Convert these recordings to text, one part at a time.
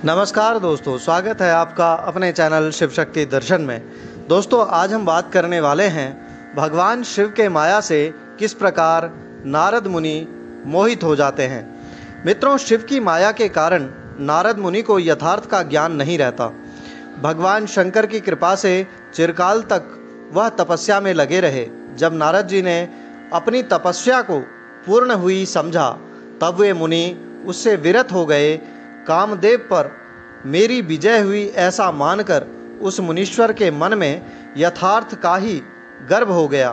नमस्कार दोस्तों, स्वागत है आपका अपने चैनल शिव शक्ति दर्शन में। दोस्तों, आज हम बात करने वाले हैं भगवान शिव के माया से किस प्रकार नारद मुनि मोहित हो जाते हैं। मित्रों, शिव की माया के कारण नारद मुनि को यथार्थ का ज्ञान नहीं रहता। भगवान शंकर की कृपा से चिरकाल तक वह तपस्या में लगे रहे। जब नारद जी ने अपनी तपस्या को पूर्ण हुई समझा, तब वे मुनि उससे विरत हो गए। कामदेव पर मेरी विजय हुई ऐसा मानकर उस मुनीश्वर के मन में यथार्थ का ही गर्व हो गया।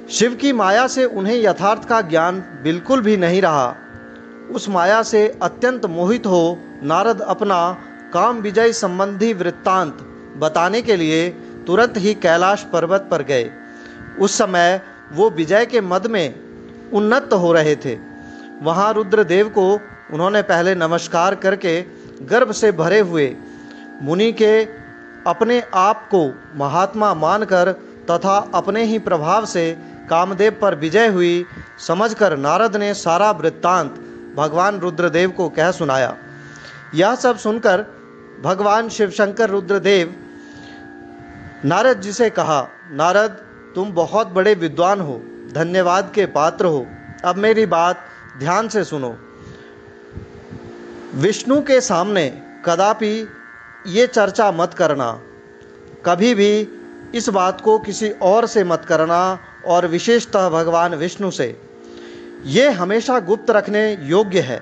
शिव की माया से उन्हें यथार्थ का ज्ञान बिल्कुल भी नहीं रहा। उस माया से अत्यंत मोहित हो नारद अपना काम विजय संबंधी वृत्तांत बताने के लिए तुरंत ही कैलाश पर्वत पर गए। उस समय वो विजय के मद में उन्नत हो रहे थे। वहाँ रुद्रदेव को उन्होंने पहले नमस्कार करके गर्व से भरे हुए मुनि के अपने आप को महात्मा मानकर तथा अपने ही प्रभाव से कामदेव पर विजय हुई समझकर नारद ने सारा वृत्तांत भगवान रुद्रदेव को कह सुनाया। यह सब सुनकर भगवान शिवशंकर रुद्रदेव नारद जी से कहा, नारद, तुम बहुत बड़े विद्वान हो, धन्यवाद के पात्र हो। अब मेरी बात ध्यान से सुनो। विष्णु के सामने कदापि ये चर्चा मत करना, कभी भी इस बात को किसी और से मत करना, और विशेषतः भगवान विष्णु से। ये हमेशा गुप्त रखने योग्य है,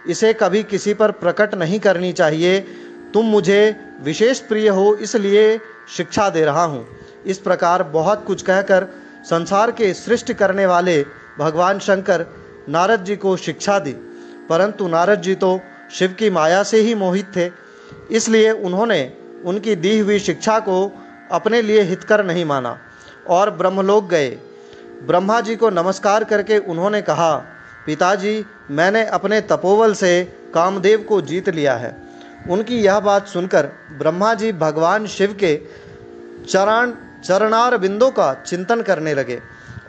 इसे कभी किसी पर प्रकट नहीं करनी चाहिए। तुम मुझे विशेष प्रिय हो, इसलिए शिक्षा दे रहा हूँ। इस प्रकार बहुत कुछ कहकर संसार के सृष्टि करने वाले भगवान शंकर नारद जी को शिक्षा दी, परंतु नारद जी तो शिव की माया से ही मोहित थे, इसलिए उन्होंने उनकी दी हुई शिक्षा को अपने लिए हितकर नहीं माना और ब्रह्मलोक गए। ब्रह्मा जी को नमस्कार करके उन्होंने कहा, पिताजी, मैंने अपने तपोबल से कामदेव को जीत लिया है। उनकी यह बात सुनकर ब्रह्मा जी भगवान शिव के चरणार बिंदों का चिंतन करने लगे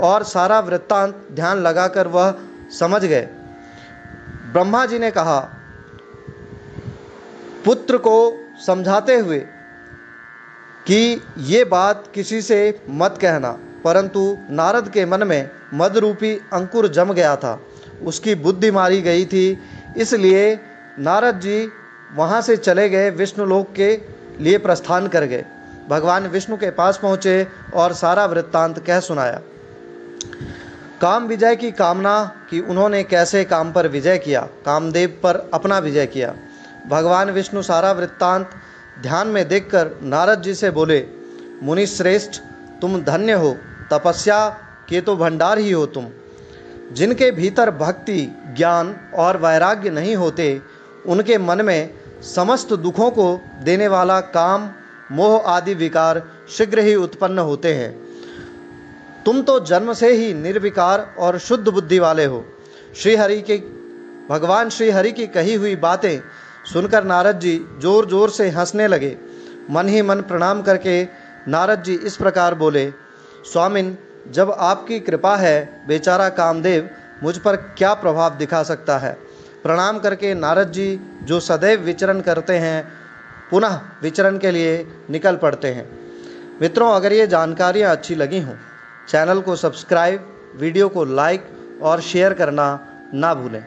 और सारा वृत्तांत ध्यान लगाकर वह समझ गए। ब्रह्मा जी ने कहा, पुत्र को समझाते हुए कि ये बात किसी से मत कहना, परंतु नारद के मन में मद रूपी अंकुर जम गया था, उसकी बुद्धि मारी गई थी। इसलिए नारद जी वहाँ से चले गए, विष्णुलोक के लिए प्रस्थान कर गए। भगवान विष्णु के पास पहुँचे और सारा वृत्तांत कह सुनाया। काम विजय की कामना कि उन्होंने कैसे काम पर विजय किया, कामदेव पर अपना विजय किया। भगवान विष्णु सारा वृत्तांत ध्यान में देखकर नारद जी से बोले, मुनि श्रेष्ठ, तुम धन्य हो, तपस्या के तो भंडार ही हो तुम। जिनके भीतर भक्ति, ज्ञान और वैराग्य नहीं होते, उनके मन में समस्त दुखों को देने वाला काम, मोह आदि विकार शीघ्र ही उत्पन्न होते हैं। तुम तो जन्म से ही निर्विकार और शुद्ध बुद्धि वाले हो। भगवान श्री हरि की कही हुई बातें सुनकर नारद जी जोर जोर से हंसने लगे। मन ही मन प्रणाम करके नारद जी इस प्रकार बोले, स्वामिन, जब आपकी कृपा है, बेचारा कामदेव मुझ पर क्या प्रभाव दिखा सकता है। प्रणाम करके नारद जी, जो सदैव विचरण करते हैं, पुनः विचरण के लिए निकल पड़ते हैं। मित्रों, अगर ये जानकारियाँ अच्छी लगी हों, चैनल को सब्सक्राइब, वीडियो को लाइक और शेयर करना ना भूलें।